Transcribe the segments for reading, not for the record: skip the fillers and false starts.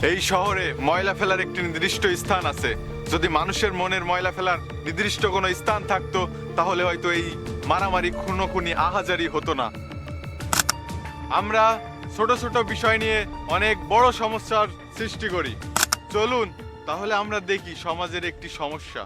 এই শহরে ময়লা ফেলার একটি নির্দিষ্ট স্থান আছে। যদি মানুষের মনের ময়লা ফেলার নির্দিষ্ট কোনো স্থান থাকতো তাহলে হয়তো এই মারামারি খুনোখুনি আহাজারি হতো না। আমরা ছোট ছোট বিষয় নিয়ে অনেক বড় সমস্যার সৃষ্টি করি। চলুন তাহলে আমরা দেখি সমাজের একটি সমস্যা।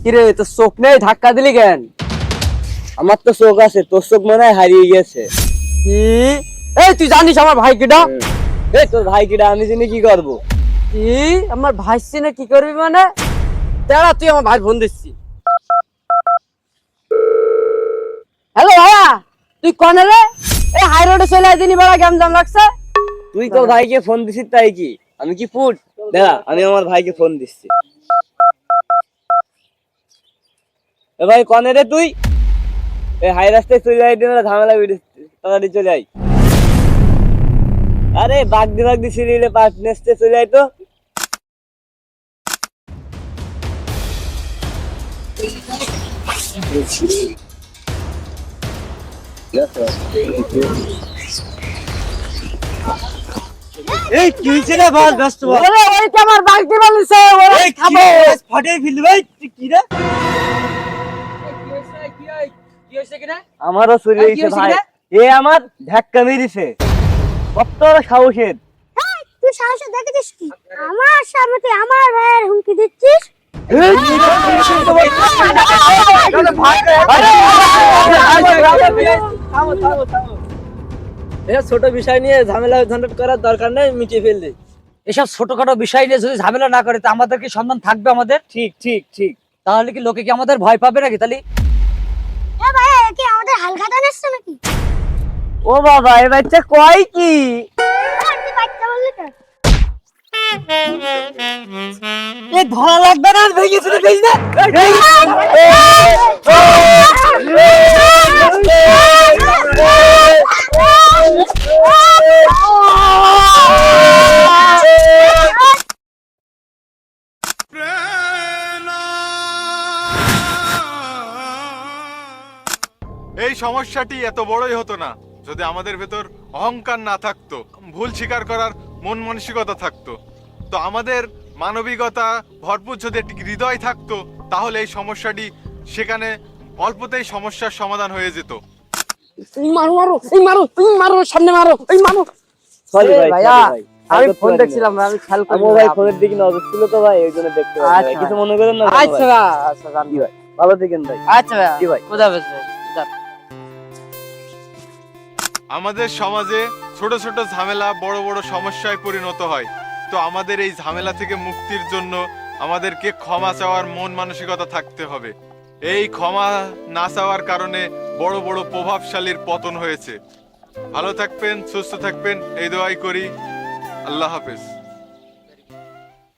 কিরে তোর চোখ নেই, ধাক্কা দিলি কেন? আমার তো চোখ আছে, তোর চোখ মনে হয় হারিয়ে গেছে। কি? এই তুই জানিস আমার ভাই কিটা? এই তোর ভাই কিটা আমি জেনে কি করবো? কি আমার ভাই চিনে কি করবি মানে? দাঁড়া, তুই আমার ভাই ফোন দিচ্ছি। হ্যালো ভাইয়া, তুই কোনে রে? এই হাই রোডে চলে আয়, দিনই বেলা গ্যাম জাম লাগছে। তুই তোর ভাইকে ফোন দিছিস তাই কি? আমি কি ফুট? দাঁড়া, আমি আমার ভাইকে ফোন দিচ্ছি। এ ভাই কোনে রে তুই? এই হাই রাস্তায় চলে যাই দিন, ঝামেলা তাড়াতাড়ি চলে আই। আরে বাগদি সিরিয়ালে পাঁচ নেস্টে চলে আই তো। এই কি হইছে রে বল, ব্যস্ত বল। ওরে ওই তো আমার বাইক দিয়ে বলিছে, ওরে খাবো। ফাটে ফেললি ভাই, কি রে? কি হইছে কি রে? আমারও চলে কি গেছে হয়েছে ভাই। কিরে? এ আমার ধাক্কা মেরেছে। কত বড় সাহসের! তুই সাহসে দেখেছিস কি? আমার সামনে তুই আমার ভাইয়ের হুমকি দিচ্ছিস? ছোট বিষয় নিয়ে ঝামেলা ঝঞ্ঝাট করার দরকার নেই, মিটিয়ে ফেললি। এসব ছোটখাটো বিষয় নিয়ে যদি ঝামেলা না করে তা আমাদের কি সম্মান থাকবে? আমাদের ঠিক ঠিক ঠিক। তাহলে কি লোকে কি আমাদের ভয় পাবে নাকি? তাহলে এ ভাই, এ কি আমাদের হালখাতা নিচ্ছে নাকি? ও বাবা, এ বাচ্চা কয় কি? তুই বাচ্চা বললি তো? এ ধরা লাগবে না, ভেঙে চলে গেছি না। এই সমস্যাটি এত বড়ই হতো না যদি আমাদের ভেতর অহংকার না থাকতো, ভুল স্বীকার করার মন মানসিকতা থাকতো। তো আমাদের মানবিকতা ভরপুর যদি একটি হৃদয় থাকতো তাহলে এই সমস্যাটি সেখানে অল্পতেই সমস্যার সমাধান হয়ে যেত। মারো সামনে মারো, এই মারো। সরি ভাই, ভাইয়া, sorry ভাই। আমি ফোন দেখছিলাম, আমি খেয়াল করি। আমার ভাই ফোনের দিকে নজর ছিল তো ভাই, এই জন্য দেখতে পাচ্ছি ভাই। আচ্ছা। কিছু মনে করেন না। আচ্ছা ভাই, আচ্ছা জি ভাই, ভালো থাকেন ভাই। আচ্ছা ভাই, জি ভাই। খোদা হাফেজ ভাই। আমাদের সমাজে ছোট ছোট ঝামেলা বড় বড় সমস্যায় পরিণত হয়। তো আমাদের এই ঝামেলা থেকে মুক্তির জন্য আমাদেরকে ক্ষমা চাওয়ার মন মানসিকতা থাকতে হবে। এই ক্ষমা না চাওয়ার কারণে বড় বড় প্রভাবশালীর পতন হয়েছে। ভালো থাকবেন, সুস্থ থাকবেন, এই দোয়াই করি। আল্লাহ হাফেজ।